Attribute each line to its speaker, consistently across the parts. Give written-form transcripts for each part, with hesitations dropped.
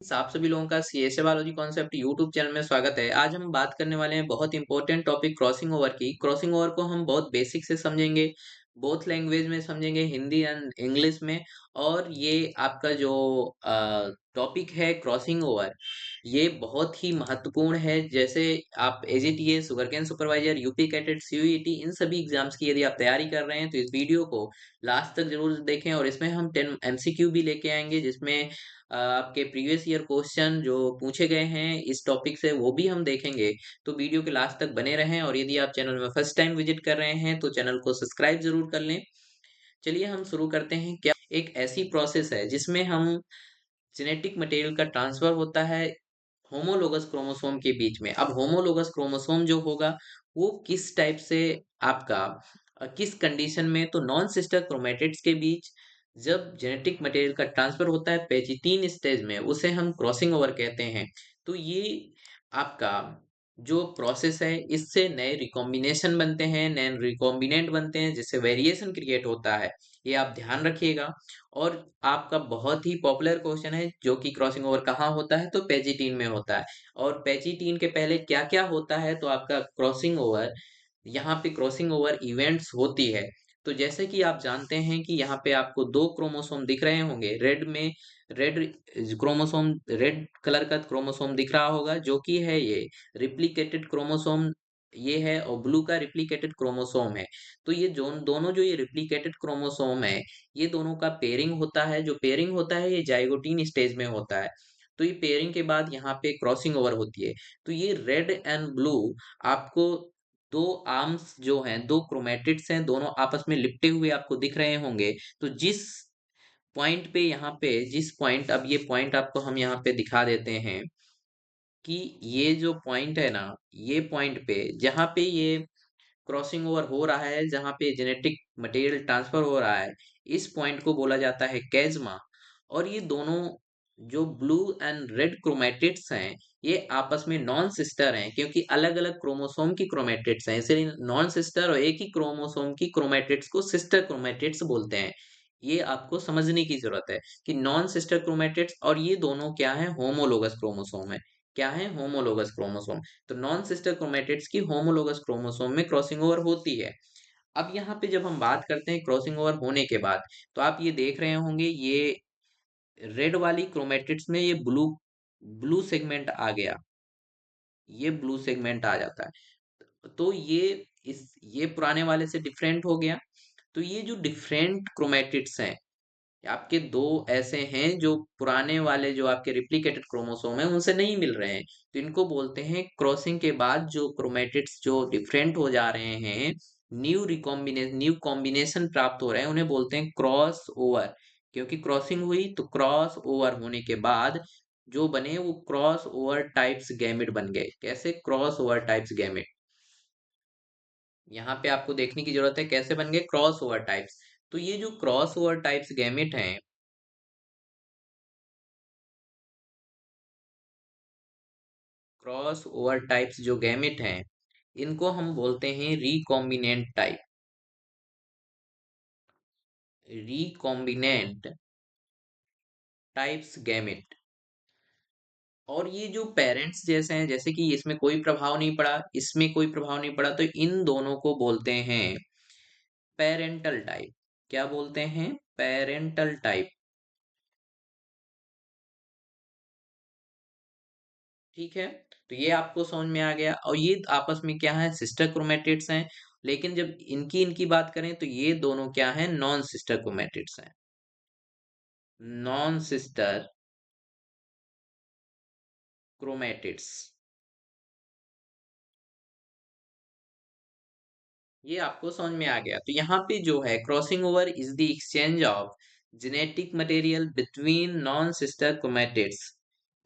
Speaker 1: आप सभी लोगों का CSA biology concept YouTube channel में स्वागत है। आज हम बात करने वाले हैं बहुत इंपॉर्टेंट टॉपिक क्रॉसिंग ओवर की। क्रॉसिंग ओवर को हम बहुत बेसिक से समझेंगे, बोथ लैंग्वेज में समझेंगे, हिंदी एंड इंग्लिश में। और ये आपका जो टॉपिक है क्रॉसिंग ओवर, ये बहुत ही महत्वपूर्ण है। जैसे आप AGTA, sugarcane supervisor, UP CATET, CUET, इन सभी एग्जाम्स की यदि आप तैयारी कर रहे हैं तो इस वीडियो को लास्ट तक जरूर देखें। और इसमें हम 10 एमसीक्यू भी लेके आएंगे, जिसमें आपके प्रीवियस ईयर क्वेश्चन जो पूछे गए हैं इस टॉपिक से वो भी हम देखेंगे। तो वीडियो के लास्ट तक बने रहें। और यदि आप चैनल में फर्स्ट टाइम विजिट कर रहे हैं तो चैनल को सब्सक्राइब जरूर कर लें। चलिए हम शुरू करते हैं। क्या एक ऐसी प्रोसेस है जिसमें हम जेनेटिक मटेरियल का ट्रांसफर होता है होमोलोगस क्रोमोसोम के बीच में। अब होमोलोगस क्रोमोसोम जो होगा वो किस टाइप से आपका किस कंडीशन में, तो नॉन सिस्टर क्रोमेटिड्स के बीच जब जेनेटिक मटेरियल का ट्रांसफर होता है पेचिटीन स्टेज में, उसे हम क्रॉसिंग ओवर कहते हैं। तो ये आपका जो प्रोसेस है, इससे नए रिकॉम्बिनेशन बनते हैं, नए रिकॉम्बिनेंट बनते हैं, जिससे वेरिएशन क्रिएट होता है। ये आप ध्यान रखिएगा। और आपका बहुत ही पॉपुलर क्वेश्चन है जो कि क्रॉसिंग ओवर कहाँ होता है, तो पेजिटीन में होता है। और पेजिटीन के पहले क्या क्या होता है, तो आपका क्रॉसिंग ओवर, यहाँ पे क्रॉसिंग ओवर इवेंट्स होती है। तो जैसे कि आप जानते हैं कि यहाँ पे आपको दो क्रोमोसोम दिख रहे होंगे रेड में। रेड क्रोमोसोम, रेड कलर का क्रोमोसोम दिख रहा होगा, जो कि है ये रिप्लिकेटेड क्रोमोसोम ये है, और ब्लू का रिप्लिकेटेड क्रोमोसोम है। तो ये जो दोनों जो ये रिप्लिकेटेड क्रोमोसोम है, ये दोनों का पेयरिंग होता है। जो पेयरिंग होता है ये जाइगोटीन स्टेज में होता है। तो ये पेयरिंग के बाद यहाँ पे क्रॉसिंग ओवर होती है। तो ये रेड एंड ब्लू आपको दो आर्म्स जो हैं, दो क्रोमेटिड्स हैं, दोनों आपस में लिपटे हुए आपको दिख रहे होंगे। तो जिस पॉइंट, अब ये पॉइंट आपको हम यहाँ पे दिखा देते हैं कि ये जो पॉइंट है ना, ये पॉइंट पे जहाँ पे ये क्रॉसिंग ओवर हो रहा है, जहाँ पे जेनेटिक मटेरियल ट्रांसफर हो रहा है, इस पॉइंट को बोला जाता है कैजमा। और ये दोनों जो ब्लू एंड रेड क्रोमेटिड्स हैं, ये आपस में नॉन सिस्टर हैं, क्योंकि अलग अलग क्रोमोसोम की क्रोमेटिड्स हैं, इसलिए नॉन सिस्टर। और एक ही क्रोमोसोम की क्रोमेटिड्स को सिस्टर क्रोमेटिड्स बोलते हैं। ये आपको समझने की जरूरत है कि नॉन सिस्टर क्रोमेटिड्स और ये दोनों क्या है, होमोलोगस क्रोमोसोम है। क्या है, होमोलोगस क्रोमोसोम। तो नॉन सिस्टर क्रोमेटिड्स की होमोलोगस क्रोमोसोम में क्रॉसिंग ओवर होती है। अब यहाँ पे जब हम बात करते हैं क्रॉसिंग ओवर होने के बाद, तो आप ये देख रहे होंगे, ये रेड वाली क्रोमेटिड्स में ये ब्लू ब्लू सेगमेंट आ गया, ये ब्लू सेगमेंट आ जाता है। तो ये पुराने वाले से डिफरेंट हो गया। तो ये जो डिफरेंट क्रोमेटिड्स हैं, आपके दो ऐसे हैं जो पुराने वाले जो आपके रिप्लिकेटेड क्रोमोसोम है उनसे नहीं मिल रहे हैं। तो इनको बोलते हैं, क्रॉसिंग के बाद जो क्रोमेटिड्स जो डिफरेंट हो जा रहे हैं, न्यू कॉम्बिनेशन प्राप्त हो रहे हैं, उन्हें बोलते हैं क्रॉस ओवर। क्योंकि क्रॉसिंग हुई तो क्रॉस ओवर होने के बाद जो बने वो क्रॉस ओवर टाइप्स गैमेट बन गए। कैसे, क्रॉस ओवर टाइप्स गैमेट। यहाँ पे आपको देखने की जरूरत है कैसे बन गए क्रॉस ओवर टाइप्स। तो ये जो क्रॉस ओवर टाइप्स गैमेट हैं, क्रॉस ओवर टाइप्स जो गैमेट हैं, इनको हम बोलते हैं recombinant type. Recombinant types gamete. और ये जो पेरेंट्स जैसे हैं, जैसे कि इसमें कोई प्रभाव नहीं पड़ा, इसमें कोई प्रभाव नहीं पड़ा, तो इन दोनों को बोलते हैं पेरेंटल टाइप। क्या बोलते हैं, पेरेंटल टाइप। ठीक है। तो ये आपको समझ में आ गया। और ये आपस में क्या है, सिस्टर क्रोमेटिड्स हैं। लेकिन जब इनकी इनकी बात करें तो ये दोनों क्या हैं, नॉन सिस्टर क्रोमेटिड्स हैं। Non sister chromatids. ये आपको समझ में आ गया। तो यहाँ पे जो है, crossing over is the exchange of genetic material between non sister chromatids.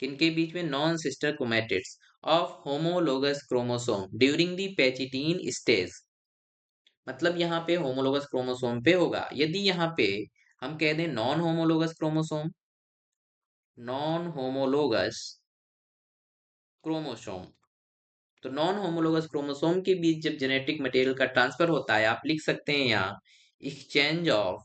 Speaker 1: किनके बीच में, non sister chromatids of homologous chromosome during the pachytene stage. मतलब यहाँ पे होमोलोगस क्रोमोसोम पे होगा। यदि यहाँ पे हम कह दें non homologous chromosome, non homologous chromosome, तो नॉन होमोलोगस क्रोमोसोम के बीच जब जेनेटिक मटेरियल का ट्रांसफर होता है, आप लिख सकते हैं यहाँ exchange of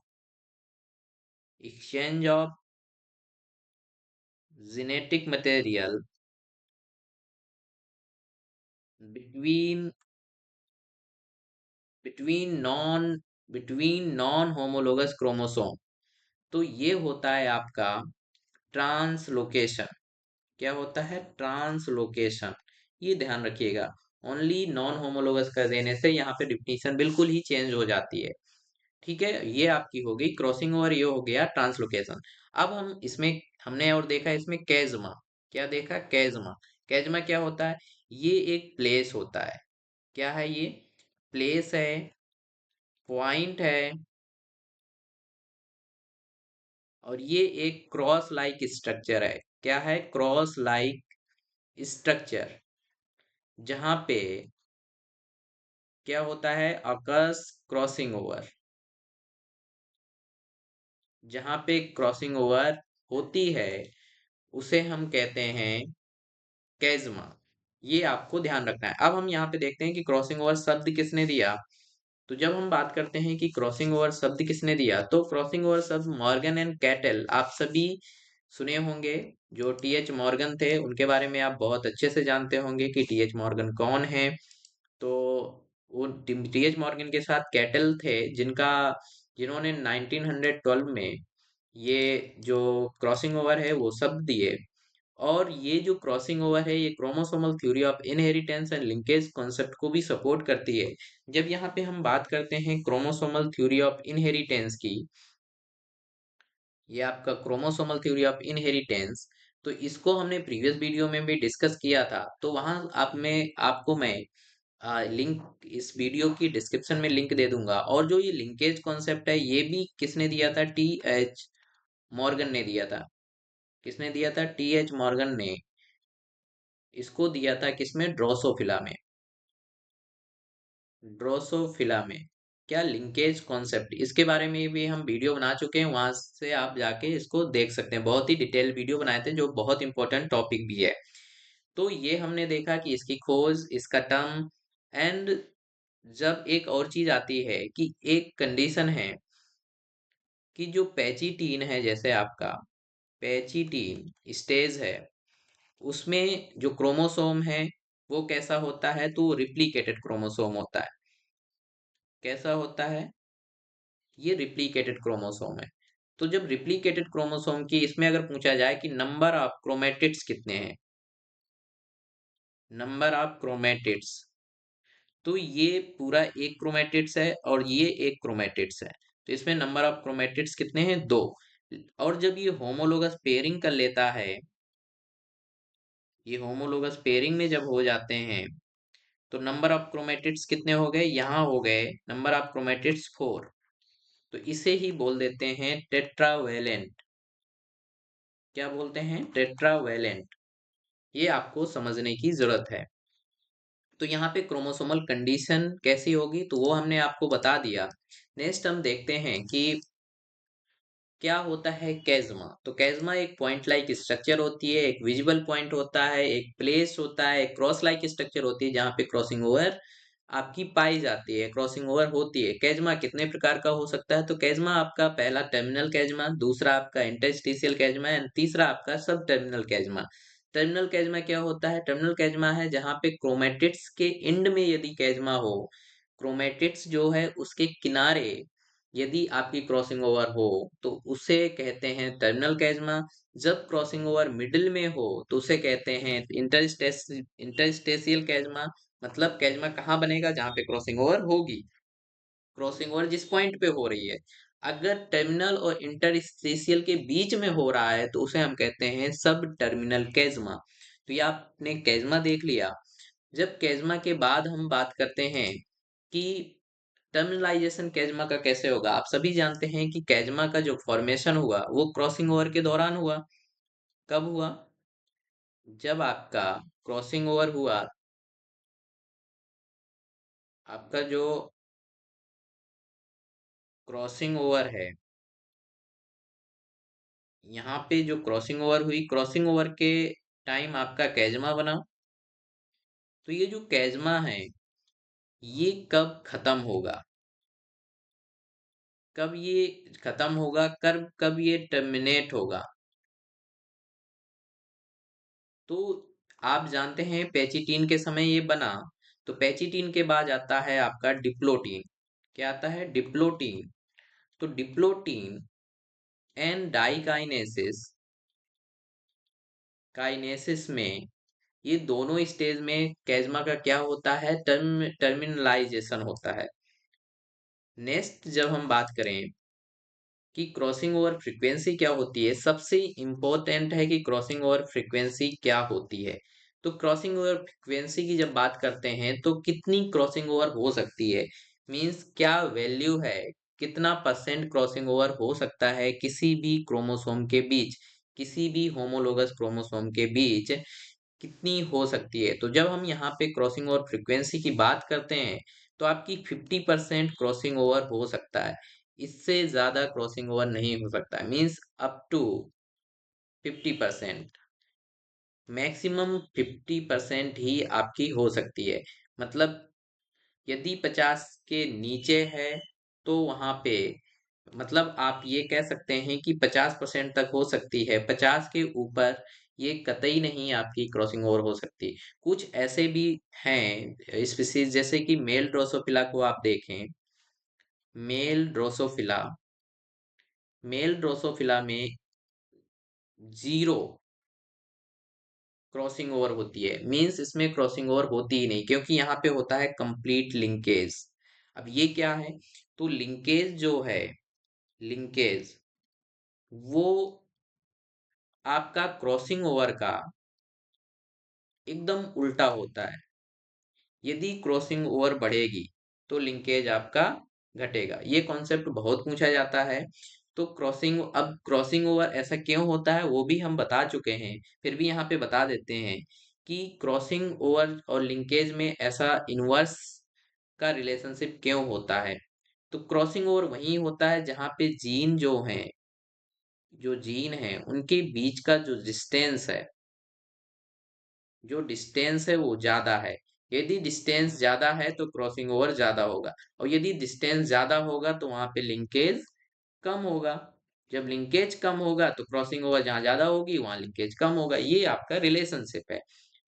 Speaker 1: genetic material between between non between non homologous chromosome. तो ये होता है आपका ट्रांसलोकेशन। क्या होता है? ट्रांसलोकेशन। ये ध्यान रखिएगा। ओनली नॉन होमोलोगस कर देने से यहाँ पे डिफिनीशन बिल्कुल ही चेंज हो जाती है। ठीक है, ये आपकी हो गई क्रॉसिंग ओवर, ये हो गया ट्रांसलोकेशन। अब हम इसमें हमने और देखा इसमें कैजमा। क्या देखा? कैजमा। कैजमा क्या होता है? ये एक प्लेस होता है। क्या है ये? प्लेस है, पॉइंट है, और ये एक क्रॉस लाइक स्ट्रक्चर है। क्या है? क्रॉस लाइक स्ट्रक्चर, जहां पे क्या होता है? अकस क्रॉसिंग ओवर। जहां पे क्रॉसिंग ओवर होती है उसे हम कहते हैं कैजमा। ये आपको ध्यान रखना है। अब हम यहाँ पे देखते हैं कि क्रॉसिंग ओवर शब्द किसने दिया। तो जब हम बात करते हैं कि क्रॉसिंग ओवर शब्द किसने दिया, तो क्रॉसिंग ओवर शब्द मॉर्गन एंड कैटल, आप सभी सुने होंगे। जो टीएच मॉर्गन थे उनके बारे में आप बहुत अच्छे से जानते होंगे कि टीएच मॉर्गन कौन है। तो वो टीएच मॉर्गन के साथ कैटल थे, जिन्होंने 1912 में ये जो क्रॉसिंग ओवर है वो शब्द दिए। और ये जो क्रॉसिंग ओवर है ये chromosomal theory of inheritance and linkage concept को भी सपोर्ट करती है। जब यहाँ पे हम बात करते हैं क्रोमोसोमल थ्योरी ऑफ इनहेरिटेंस की, ये आपका क्रोमोसोमल थ्योरी ऑफ इनहेरिटेंस, तो इसको हमने प्रीवियस वीडियो में भी डिस्कस किया था। तो वहां आपको मैं लिंक इस वीडियो की डिस्क्रिप्शन में लिंक दे दूंगा। और जो ये लिंकेज कॉन्सेप्ट है ये भी किसने दिया था? टी एच मॉर्गन ने दिया था। किसने दिया था? टी एच मॉर्गन ने इसको दिया था। किसमें? ड्रोसोफिला में। ड्रोसोफिला में क्या लिंकेज कॉन्सेप्ट, इसके बारे में भी हम वीडियो बना चुके हैं, वहां से आप जाके इसको देख सकते हैं। बहुत ही डिटेल वीडियो बनाए थे जो बहुत इंपॉर्टेंट टॉपिक भी है। तो ये हमने देखा कि इसकी खोज, इसका टर्म एंड। जब एक और चीज आती है कि एक कंडीशन है कि जो पैचिटीन है, जैसे आपका पैचिटीन स्टेज है, उसमें जो क्रोमोसोम है वो कैसा होता है? तो रिप्लिकेटेड क्रोमोसोम होता है। कैसा होता है? ये रिप्लिकेटेड क्रोमोसोम है। तो जब रिप्लिकेटेड क्रोमोसोम की इसमें अगर पूछा जाए कि नंबर ऑफ क्रोमेटिड्स कितने हैं, नंबर ऑफ क्रोमेटिड्स, तो ये पूरा एक क्रोमेटिड्स है और ये एक क्रोमेटिड्स है। तो इसमें नंबर ऑफ क्रोमेटिड्स कितने हैं? दो। और जब ये होमोलोगस पेयरिंग कर लेता है, ये होमोलोगस पेयरिंग में जब हो जाते हैं, तो नंबर ऑफ क्रोमेटिड्स कितने हो गए? यहाँ हो गए नंबर ऑफ क्रोमेटिड्स 4। तो इसे ही बोल देते हैं टेट्रावेलेंट। क्या बोलते हैं? टेट्रावेलेंट। ये आपको समझने की जरूरत है। तो यहाँ पे क्रोमोसोमल कंडीशन कैसी होगी तो वो हमने आपको बता दिया। नेक्स्ट हम देखते हैं कि क्या होता है कैज़मा। तो कैज़मा एक पॉइंट लाइक स्ट्रक्चर होती है, एक विजिबल पॉइंट होता है, एक प्लेस होता है, एक क्रॉस लाइक स्ट्रक्चर होती है जहाँ पे क्रॉसिंग ओवर आपकी पाई जाती है, क्रॉसिंग ओवर होती है। कैज़मा कितने प्रकार का हो सकता है? तो कैज़मा आपका पहला टर्मिनल कैज़मा, दूसरा आपका इंटरस्टिशियल कैज़मा एंड तीसरा आपका सब टर्मिनल कैज़मा। टर्मिनल कैज़मा क्या होता है? टर्मिनल कैज़मा है जहाँ पे क्रोमेटिड्स के एंड में यदि कैज़मा हो, क्रोमेटिड्स जो है उसके किनारे यदि आपकी क्रॉसिंग ओवर हो, तो उसे कहते हैं टर्मिनल कैज़मा। जब क्रॉसिंग ओवर मिडिल में हो तो उसे कहते हैं इंटरस्टेशियल कैज़मा। मतलब कैज़मा कहाँ बनेगा? जहाँ पे क्रॉसिंग ओवर होगी। क्रॉसिंग ओवर जिस पॉइंट पे हो रही है, अगर टर्मिनल और इंटरस्टेशियल के बीच में हो रहा है तो उसे हम कहते हैं सब टर्मिनल कैज़मा। तो ये आपने कैज़मा देख लिया। जब कैज़मा के बाद हम बात करते हैं कि टर्मिनलाइजेशन कैज़मा का कैसे होगा। आप सभी जानते हैं कि कैज़मा का जो फॉर्मेशन हुआ वो क्रॉसिंग ओवर के दौरान हुआ। कब हुआ? जब आपका क्रॉसिंग ओवर हुआ, आपका जो क्रॉसिंग ओवर है, यहाँ पे जो क्रॉसिंग ओवर हुई, क्रॉसिंग ओवर के टाइम आपका कैज़मा बना। तो ये जो कैज़मा है ये कब खत्म होगा? कब ये खत्म होगा? कब कब ये टर्मिनेट होगा? तो आप जानते हैं पेचिटीन के समय ये बना, तो पेचिटीन के बाद आता है आपका डिप्लोटीन। क्या आता है? डिप्लोटीन। तो डिप्लोटीन एंड डाइकाइनेसिस काइनेसिस में ये दोनों स्टेज में कैजमा का क्या होता है? टर्मिनलाइजेशन होता है। नेक्स्ट जब हम बात करें कि क्रॉसिंग ओवर फ्रीक्वेंसी क्या होती है, सबसे इंपॉर्टेंट है कि क्रॉसिंग ओवर फ्रीक्वेंसी क्या होती है। तो क्रॉसिंग ओवर फ्रीक्वेंसी की जब बात करते हैं तो कितनी क्रॉसिंग ओवर हो सकती है, मींस क्या वैल्यू है, कितना परसेंट क्रॉसिंग ओवर हो सकता है किसी भी क्रोमोसोम के बीच, किसी भी होमोलोगस क्रोमोसोम के बीच कितनी हो सकती है। तो जब हम यहाँ पे क्रॉसिंग ओवर फ्रीक्वेंसी की बात करते हैं तो आपकी 50% क्रॉसिंग ओवर हो सकता है, इससे ज्यादा क्रॉसिंग ओवर नहीं हो सकता, मीन्स अप टू 50%, मैक्सिमम 50% ही आपकी हो सकती है। मतलब यदि 50 के नीचे है तो वहां पे मतलब आप ये कह सकते हैं कि 50% तक हो सकती है, 50 के ऊपर ये कतई नहीं आपकी क्रॉसिंग ओवर हो सकती। कुछ ऐसे भी हैं स्पीसीज, जैसे कि मेल ड्रोसोफिला को आप देखें, मेल ड्रोसोफिला, मेल ड्रोसोफिला में जीरो क्रॉसिंग ओवर होती है, मींस इसमें क्रॉसिंग ओवर होती ही नहीं, क्योंकि यहाँ पे होता है कंप्लीट लिंकेज। अब ये क्या है? तो लिंकेज जो है, लिंकेज वो आपका क्रॉसिंग ओवर का एकदम उल्टा होता है। यदि क्रॉसिंग ओवर बढ़ेगी तो लिंकेज आपका घटेगा। ये कॉन्सेप्ट बहुत पूछा जाता है। तो क्रॉसिंग ओवर ऐसा क्यों होता है वो भी हम बता चुके हैं, फिर भी यहाँ पे बता देते हैं कि क्रॉसिंग ओवर और लिंकेज में ऐसा इनवर्स का रिलेशनशिप क्यों होता है। तो क्रॉसिंग ओवर वहीं होता है जहाँ पे जीन जो है, जो जीन है उनके बीच का जो डिस्टेंस है, जो डिस्टेंस है वो ज्यादा है। यदि डिस्टेंस ज्यादा है तो क्रॉसिंग ओवर ज्यादा होगा, और यदि डिस्टेंस ज्यादा होगा तो वहां पे लिंकेज कम होगा। जब लिंकेज कम होगा तो क्रॉसिंग ओवर जहां ज्यादा होगी वहां लिंकेज कम होगा। ये आपका रिलेशनशिप है।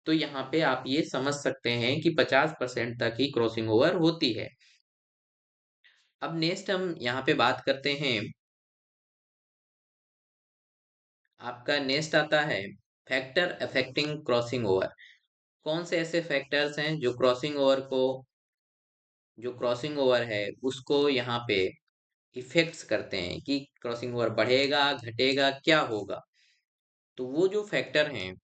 Speaker 1: तो यहाँ पे आप ये समझ सकते हैं कि 50% तक ही क्रॉसिंग ओवर होती है। अब नेक्स्ट हम यहाँ पे बात करते हैं, आपका नेक्स्ट आता है फैक्टर अफेक्टिंग क्रॉसिंग ओवर। कौन से ऐसे फैक्टर्स हैं जो क्रॉसिंग ओवर को, जो क्रॉसिंग ओवर है उसको यहाँ पे इफेक्ट्स करते हैं कि क्रॉसिंग ओवर बढ़ेगा घटेगा क्या होगा। तो वो जो फैक्टर हैं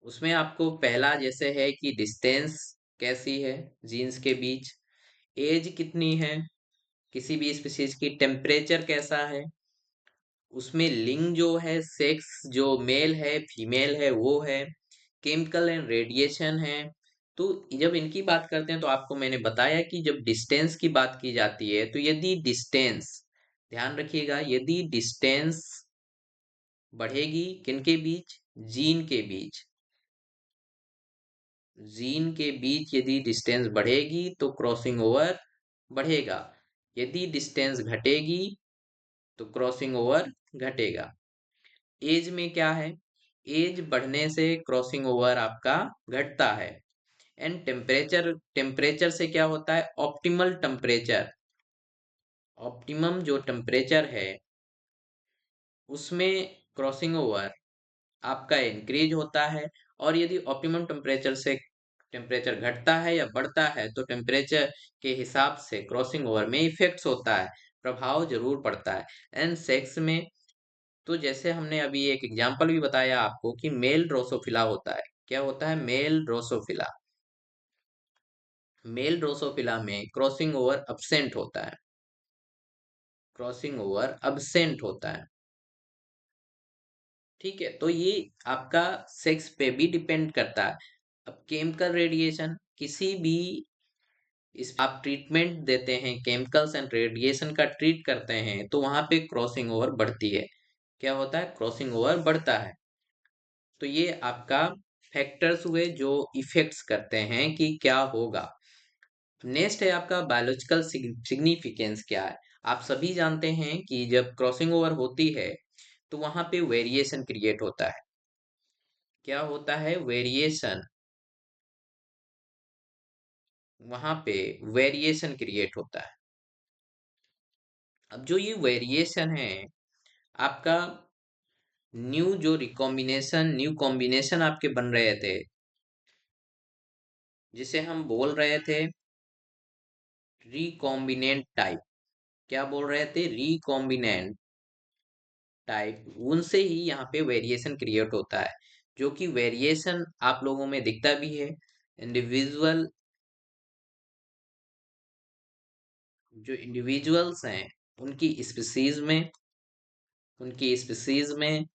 Speaker 1: उसमें आपको पहला जैसे है कि डिस्टेंस कैसी है जीन्स के बीच, एज कितनी है किसी भी स्पीशीज की, टेम्परेचर कैसा है, उसमें लिंग जो है, सेक्स जो मेल है फीमेल है वो है, केमिकल एंड रेडिएशन है। तो जब इनकी बात करते हैं तो आपको मैंने बताया कि जब डिस्टेंस की बात की जाती है तो यदि डिस्टेंस, ध्यान रखिएगा, यदि डिस्टेंस बढ़ेगी किनके बीच, जीन के बीच, जीन के बीच यदि डिस्टेंस बढ़ेगी तो क्रॉसिंग ओवर बढ़ेगा, यदि डिस्टेंस घटेगी तो क्रॉसिंग ओवर घटेगा। एज में क्या है, एज बढ़ने से क्रॉसिंग ओवर आपका घटता है। एंड टेम्परेचर, टेम्परेचर से क्या होता है, ऑप्टिमल टेम्परेचर, ऑप्टिमम जो टेम्परेचर है उसमें क्रॉसिंग ओवर आपका इंक्रीज होता है। और यदि ऑप्टिमम टेम्परेचर से टेम्परेचर घटता है या बढ़ता है तो टेम्परेचर के हिसाब से क्रॉसिंग ओवर में इफेक्ट्स होता है, प्रभाव जरूर पड़ता है। एंड सेक्स में तो जैसे हमने अभी एक एग्जांपल भी बताया आपको कि मेल ड्रोसोफिला होता है। क्या होता है? मेल ड्रोसोफिला, मेल ड्रोसोफिला में क्रॉसिंग ओवर अब्सेंट होता है, क्रॉसिंग ओवर अब्सेंट होता है। ठीक है, तो ये आपका सेक्स पे भी डिपेंड करता है। अब केमिकल रेडिएशन, किसी भी इस आप ट्रीटमेंट देते हैं, केमिकल्स एंड रेडिएशन का ट्रीट करते हैं तो वहां पे क्रॉसिंग ओवर बढ़ती है। क्या होता है? क्रॉसिंग ओवर बढ़ता है। तो ये आपका फैक्टर्स हुए जो इफेक्ट्स करते हैं कि क्या होगा। नेक्स्ट है आपका बायोलॉजिकल सिग्निफिकेंस क्या है। आप सभी जानते हैं कि जब क्रॉसिंग ओवर होती है तो वहां पे वेरिएशन क्रिएट होता है। क्या होता है? वेरिएशन। वहां पे वेरिएशन क्रिएट होता है। अब जो ये वेरिएशन है आपका, न्यू कॉम्बिनेशन आपके बन रहे थे, जिसे हम बोल रहे थे रिकॉम्बिनेंट टाइप। क्या बोल रहे थे? Recombinant type. उनसे ही यहाँ पे वेरिएशन क्रिएट होता है, जो कि वेरिएशन आप लोगों में दिखता भी है। इंडिविजुअल, जो इंडिविजुअल्स हैं उनकी स्पीसीज में, उनकी स्पीसीज में,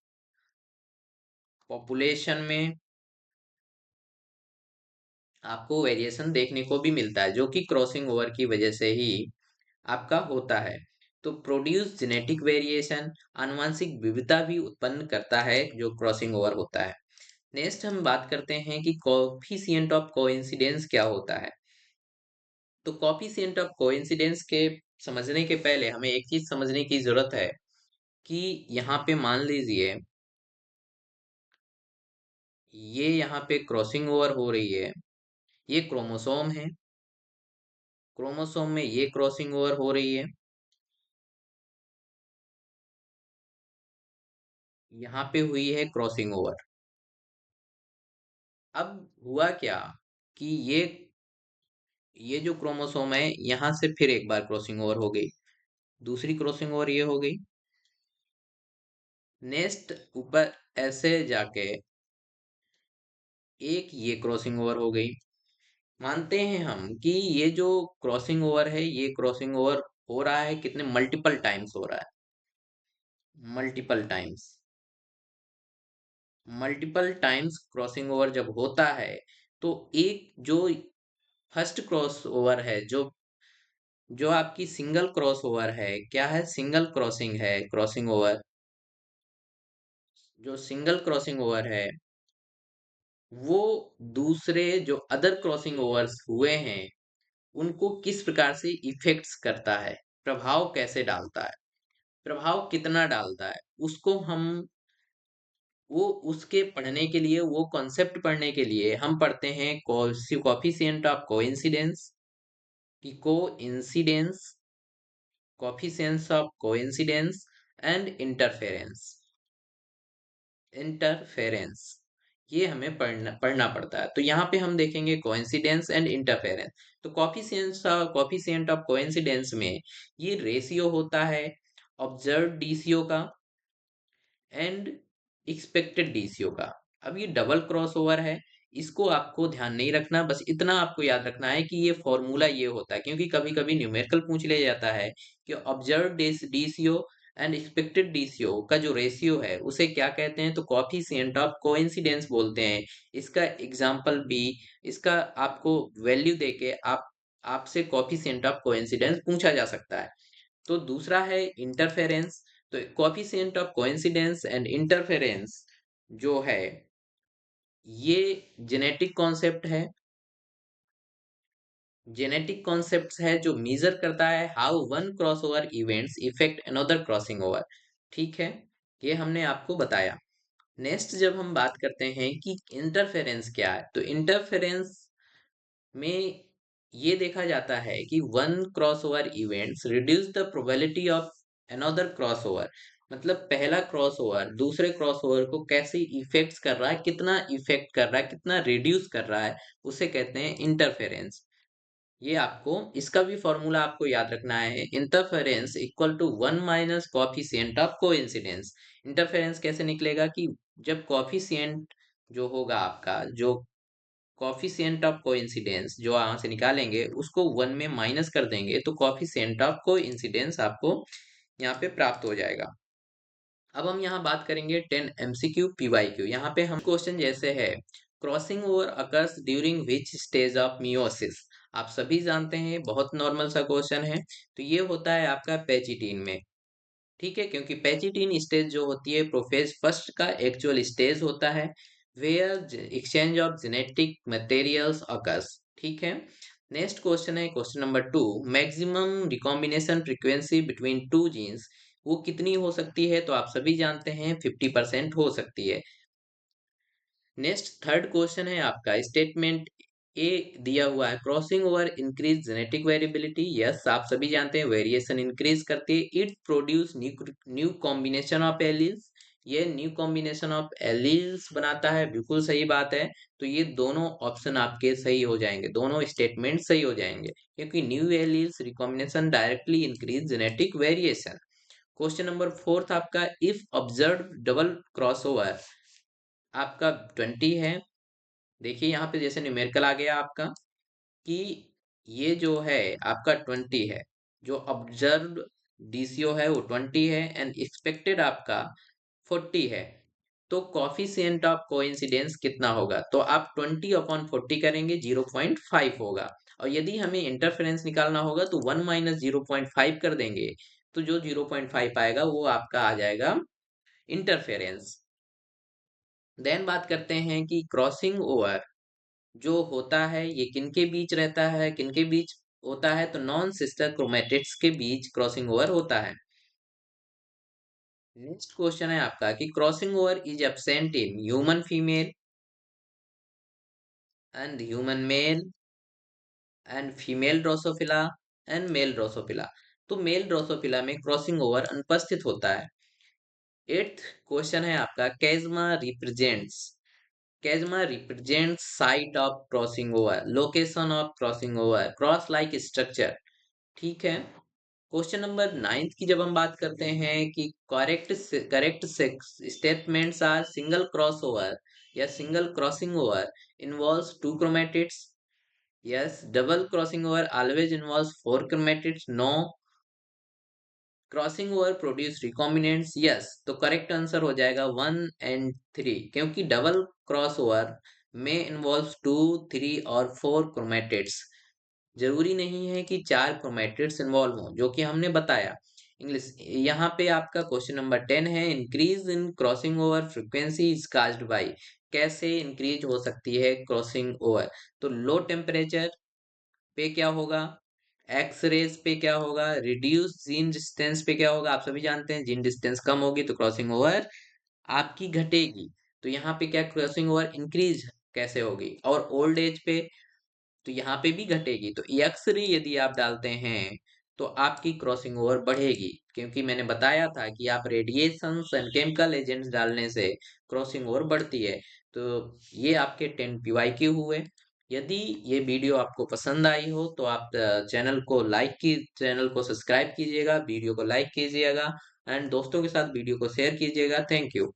Speaker 1: पॉपुलेशन में आपको वेरिएशन देखने को भी मिलता है, जो कि क्रॉसिंग ओवर की वजह से ही आपका होता है। तो प्रोड्यूस जेनेटिक वेरिएशन, आनुवंशिक विविधता भी उत्पन्न करता है जो क्रॉसिंग ओवर होता है। नेक्स्ट हम बात करते हैं कि कोफिशिएंट ऑफ कोइंसिडेंस क्या होता है। तो कोफिशिएंट ऑफ कोइंसिडेंस के समझने के पहले हमें एक चीज समझने की जरूरत है कि यहाँ पे मान लीजिए ये यहाँ पे क्रॉसिंग ओवर हो रही है, ये क्रोमोसोम है, क्रोमोसोम में ये क्रॉसिंग ओवर हो रही है, यहाँ पे हुई है क्रॉसिंग ओवर। अब हुआ क्या कि ये जो क्रोमोसोम है यहाँ से फिर एक बार क्रॉसिंग ओवर हो गई, दूसरी क्रॉसिंग ओवर ये हो गई, नेक्स्ट ऊपर ऐसे जाके एक ये क्रॉसिंग ओवर हो गई। मानते हैं हम कि ये जो क्रॉसिंग ओवर है, ये क्रॉसिंग ओवर हो रहा है कितने मल्टीपल टाइम्स हो रहा है, multiple times. Multiple times crossing over जब होता है तो एक जो फर्स्ट क्रॉस ओवर है, जो जो आपकी सिंगल क्रॉस ओवर है, क्या है? सिंगल क्रॉसिंग है, क्रॉसिंग ओवर। जो सिंगल क्रॉसिंग ओवर है वो दूसरे जो अदर क्रॉसिंग ओवर्स हुए हैं उनको किस प्रकार से इफेक्ट्स करता है, प्रभाव कैसे डालता है, प्रभाव कितना डालता है, उसको हम, वो उसके पढ़ने के लिए, वो कॉन्सेप्ट पढ़ने के लिए हम पढ़ते हैं कोफिशिएंट ऑफ कोइंसिडेंस, की coincidence, coefficients of coincidence and interference. Interference ये हमें पढ़ना पड़ता है। तो यहाँ पे हम देखेंगे कोइंसिडेंस एंड इंटरफेरेंस। तो कॉफिशिएंट ऑफ कोइंसिडेंस में ये रेशियो होता है ऑब्जर्व डीसीओ का एंड एक्सपेक्टेड डीसीओ का। अब ये डबल क्रॉस ओवर है, इसको आपको ध्यान नहीं रखना, बस इतना आपको याद रखना है कि ये फॉर्मूला ये होता है, क्योंकि कभी कभी न्यूमेरिकल पूछ लिया जाता है कि observe DCO and expected DCO का जो रेशियो है उसे क्या कहते हैं, तो कोफिशिएंट ऑफ कोइंसिडेंस बोलते हैं। इसका एग्जांपल भी, इसका आपको वैल्यू देके आपसे कोफिशिएंट ऑफ कोइंसिडेंस पूछा जा सकता है। तो दूसरा है इंटरफेरेंस। तो coefficient of coincidence and interference जो है ये जेनेटिक कॉन्सेप्ट है, जेनेटिक कॉन्सेप्ट है जो मेजर करता है how one crossover events effect another crossing over. ठीक है, ये हमने आपको बताया। नेक्स्ट जब हम बात करते हैं कि इंटरफेरेंस क्या है, तो इंटरफेरेंस में ये देखा जाता है कि one crossover events reduce the probability of another crossover. मतलब पहला क्रॉसओवर दूसरे क्रॉसओवर को कैसे इफेक्ट्स कर रहा है, कितना इफेक्ट कर रहा है, कितना रिड्यूस कर रहा है, उसे कहते हैं इंटरफेरेंस। ये आपको, इसका भी फॉर्मूला आपको याद रखना है, interference equal to one minus coefficient of coincidence. Interference कैसे निकलेगा कि जब कॉफिशिएंट जो होगा आपका, जो कॉफिशिएंट ऑफ कोइंसिडेंस जो यहाँ से निकालेंगे उसको वन में माइनस कर देंगे तो कॉफिशिएंट ऑफ कोइंसिडेंस आपको यहाँ पे प्राप्त हो जाएगा। अब हम यहाँ बात करेंगे 10 एमसीक्यू पीवाईक्यू। यहाँ पे हम क्वेश्चन जैसे है, crossing over occurs during which stage of meiosis. आप सभी जानते हैं, बहुत नॉर्मल सा क्वेश्चन है। तो ये होता है आपका पेचिटीन में। ठीक है, क्योंकि पैचिटिन स्टेज जो होती है प्रोफेज फर्स्ट का एक्चुअल स्टेज होता है, where exchange of genetic materials occurs. ठीक है। नेक्स्ट क्वेश्चन है question number 2, maximum recombination frequency between two genes वो कितनी हो सकती है, तो आप सभी जानते हैं 50% हो सकती है। नेक्स्ट थर्ड क्वेश्चन है आपका स्टेटमेंट ए दिया हुआ है crossing over increase genetic variability. Yes, आप सभी जानते हैं वेरिएशन इंक्रीज करती है। It produce new combination of alleles. ये न्यू कॉम्बिनेशन ऑफ एलील्स बनाता है, बिल्कुल सही बात है। तो ये दोनों ऑप्शन आपके सही हो जाएंगे, दोनों स्टेटमेंट सही हो जाएंगे, क्योंकि new alleles recombination directly increase genetic variation. Question number fourth आपका इफ ऑब्जर्व डबल क्रॉसओवर आपका 20 है। देखिए यहाँ पे जैसे न्यूमेरिकल आ गया आपका कि ये जो है आपका 20 है, जो ऑब्जर्व डीसीओ है वो 20 है एंड एक्सपेक्टेड आपका 40 है। तो कॉफिशिएंट ऑफ कोइंसिडेंस कितना होगा? तो आप 20/40 करेंगे, 0.5 होगा। और यदि हमें इंटरफेरेंस निकालना होगा तो 1 माइनस 0.5 कर देंगे, तो जो 0.5 आएगा वो आपका आ जाएगा इंटरफेरेंस। देन बात करते हैं कि क्रॉसिंग ओवर जो होता है ये किनके बीच रहता है, किनके बीच होता है? तो नॉन सिस्टर क्रोमेटिड्स के बीच क्रॉसिंग ओवर होता है। नेक्स्ट क्वेश्चन है आपका कि crossing over is absent in human female and human male and female Drosophila and male Drosophila. तो मेल ड्रोसोफिला में क्रॉसिंग ओवर अनुपस्थित होता है। एट्थ क्वेश्चन है आपका chiasma represents site of crossing over, location of crossing over, cross like structure. ठीक है। Question number 9 की जब हम बात करते हैं कि correct correct statements are single cross over या single crossing over involves two chromatids. Yes, double crossing over always involves four chromatids. No, crossing over produce recombinants. Yes, तो करेक्ट आंसर हो जाएगा 1 और 3, क्योंकि डबल क्रॉस ओवर में involves 2, 3 और 4 chromatids. जरूरी नहीं है कि 4 क्रोमेटिड्स इन्वॉल्व हो, जो कि हमने बताया। इंग्लिश यहाँ पे आपका क्वेश्चन नंबर 10 है increase in crossing over frequency is caused by. कैसे इंक्रीज हो सकती है क्रॉसिंग ओवर? तो लो टेम्परेचर पे क्या होगा, एक्स रेज पे क्या होगा, रिड्यूस जीन डिस्टेंस पे क्या होगा? आप सभी जानते हैं जीन डिस्टेंस कम होगी तो क्रॉसिंग ओवर आपकी घटेगी। तो यहाँ पे क्या क्रॉसिंग ओवर इंक्रीज कैसे होगी? और ओल्ड एज पे तो यहाँ पे भी घटेगी। तो एक्स रे यदि आप डालते हैं तो आपकी क्रॉसिंग ओवर बढ़ेगी, क्योंकि मैंने बताया था कि आप रेडिएशन एंड केमिकल एजेंट्स डालने से क्रॉसिंग ओवर बढ़ती है। तो ये आपके 10 पीवाईक्यू हुए। यदि ये वीडियो आपको पसंद आई हो तो आप चैनल को सब्सक्राइब कीजिएगा, वीडियो को लाइक कीजिएगा एंड दोस्तों के साथ वीडियो को शेयर कीजिएगा। Thank you.